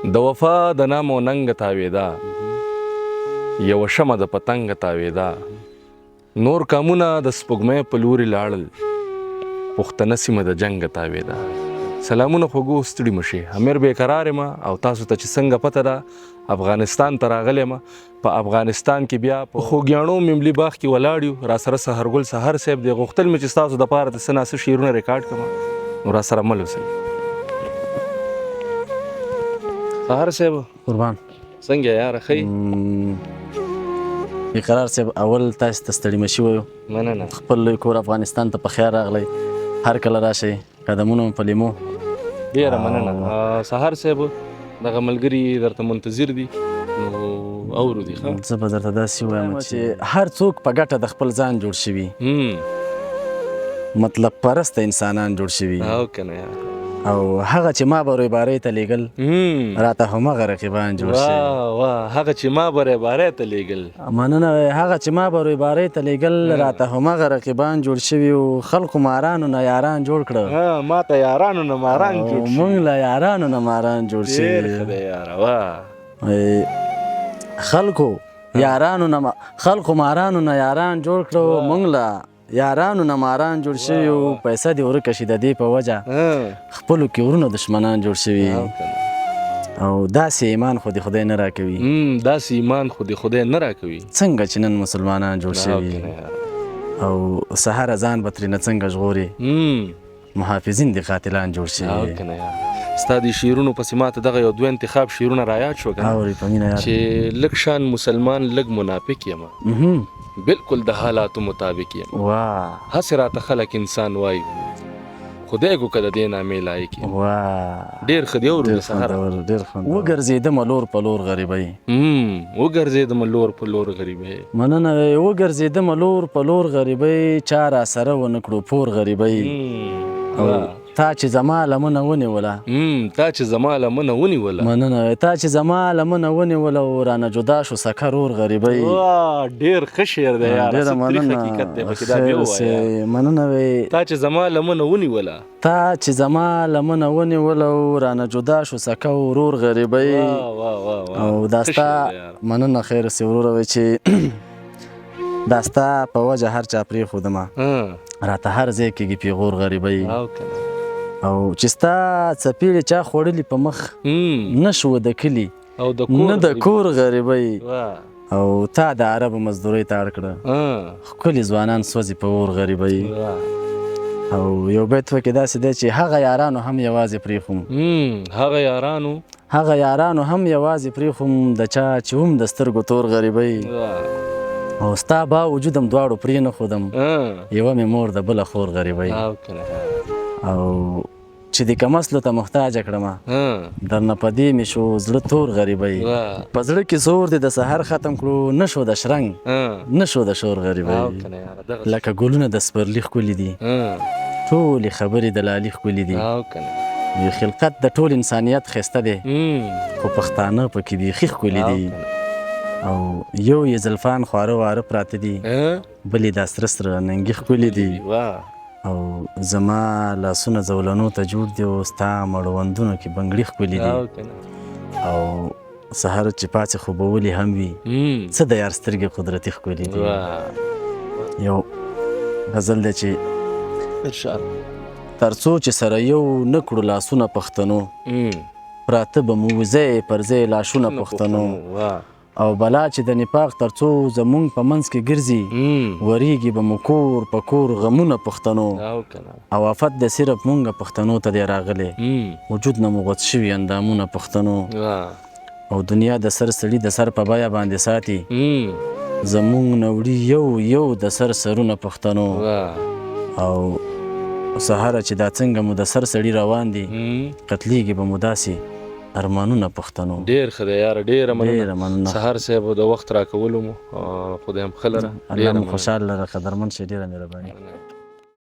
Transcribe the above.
د وفا د نام و ننګ تاویدا یو شمه د پتنګ تاویدا نور کامونه د سپوږمۍ په لوري لاړل پښتنه سیمه د جنګ تاویدا. سلامونه خوږو ستړي مشي امیر بیقرار یم او تاسو ته چې څنګه پته ده افغانستان ته راغلی یم. په افغانستان کې بیا په خوږیاڼو مملي باغ کې ولاړ یو. راسره سحرګل سحر صاحب دی. غوښتل مې چې ستاسو دپاره د څه ناڅه شعرونه ریکارډ کړم نو راسره مل اوسئ. سحر صاحب قربان څنګه یاره ښه یې؟ بیقرار صاحب اول تاسو ته ستړي مه شوی یو. مننه. خپل لوی کور افغانستان ته په خیر راغلی. هر کله راشئ قدمونه مو په لیمو. ډېره مننه. سحر صاحب دغه ملګري درته منتظر دي نو اورو دي ښه. زه به درته داسې ووایم چې هر څوک په ګټه د خپل ځان جوړ شوي، مطلب پرسته انسانان جوړ شوي او که نه یاره. او هغه چې ما به رویبارۍ ته لیږل راته همغه رقیبان جوړ شوي. واه هغه چې ما به رویبارۍ ته لیږل. مننه. هغه چې ما به رویبارۍ ته لیږل راته همغه رقیبان جوړ شوي و. خلقو مارانو نه یاران جوړ کړه. ما ته یارانو نه ماران جوړ شوي. موږ له یارانو نه ماران جوړ شوي. ډېر ښه دی یاره. واه خلقو مارانو نه یاران جوړ کړه. موږ له یارانو نه ماران جوړ شوي و. پیسه دې ورکه شي د دې په وجه خپلو کې ورونه دشمنان جوړ شوي. او داسې ایمان خو دې خدای نه راکوي. داسې ایمان خو دې خدای نه راکوي څنګه چې نن مسلمانان جوړ شوي. او سهار ځان به ترېنه څنګه ژغوري. محافظین دې قاتلان جوړ شوي. ستا دې شعرونو پسې ما ته دغه یو دوه انتخاب شعرونه رایاد شو که نه اورې په مینه یاد چې لږ شان مسلمان لږ منافق یم بالکل د حالاتو مطابق یم. واه هسې راته خلک انسان وایي خدای کو که د دې نامې لایق یم. واه ډېر ښه دی. اورو سهار وګرځېدمه لور په لور غریبۍ. وګرځېدمه لور په لور غریبۍ. مننه. وګرځېدمه لور په لور غریبۍ چا را سره ونه کړو پور غریبۍ. تا چې زما لمنه ونیوله مننه. تا چې زما لمنه ونیوله او رانه جدا شو سکه رور غریبۍ. ډېر ښه شعر دی یاره. صدقي حقیقت دی پکې دا بیا ووایه. مننه. تا چې زما لمنه ونیوله او رانه جدا شو سکه ورور غریبۍ. او دا ستا مننه خیر سې وروره وی چې دا ستا په وجه هر چا پرېښودمه راته هر ځای کېږي پیغور غریبۍ. او چې ستا څپېړې چا خوړلي په مخ نه شوه د کلي نه د کور غریبۍ. او تا د عربو مزدورۍ ته اړ کړه ښکلي ځوانان سوځي په اور غریبۍ. او یو بیت پکې داسې دی چې هغه یارانو هم یوازې پرېښوم د چا چې هم د سترګو تور غریبۍ. او ستا باوجود هم دواړو پرې نه ښودم یوه مې مور د بله خور غریبۍ. او چې د کمسلو ته محتاجه کړمه درنه په دې مې شو زړه تور غریبۍ. په زړه کې زور دې د سحر ختم کړو نه شو د شرنګ نه شو د شور غریبۍ. لکه ګلونه د سپرلي ښکلي دي ټولې خبرې د لالي ښکلي دي. یو خلقت د ټول انسانیت ښایسته دی خو پښتانه پکې بیخي ښکلي دي. او یو یې زلفان خواره واره پراته دي بلې دا سره سره ننګي ښکلي دي. او زما لاسونه زولنو ته جوړ دي او ستا مړوندونو کې بنګړي ښکلي دي. او سهار چې پاڅې خوبولې هم وي څه د یار سترګې قدرتي ښکلي دي. یو غزل دی چې تر څو چې سره یو نه کړو لاسونه پښتنو پراته به مو ځای پر ځای لاشونه پښتنو. او بلا چې د نفاق تر څو زمونږ په منځ کې ګرځي وریږي به مو کور په کور غمونه پښتنو. او آفت د صرف مونږه پښتنو ته دی راغلی وجود نه مو غوڅ شوي اندامونه پښتنو. او دنیا د سر سړي د سر په بیه باندې ساتي زمونږ نه وړي یو د سر سرونه پښتنو. او سهاره چې دا څنګه مو د سر سړي روان دي قتلیږي به مو داسې ارمانونه پښتنو. ډېر ښه دی یاره. ډېره مننه سهار صاحب د وخت راکولو مو خدای هم ښه لره. الله هم خوشحال لره قدرمن شي. ډېره مهرباني.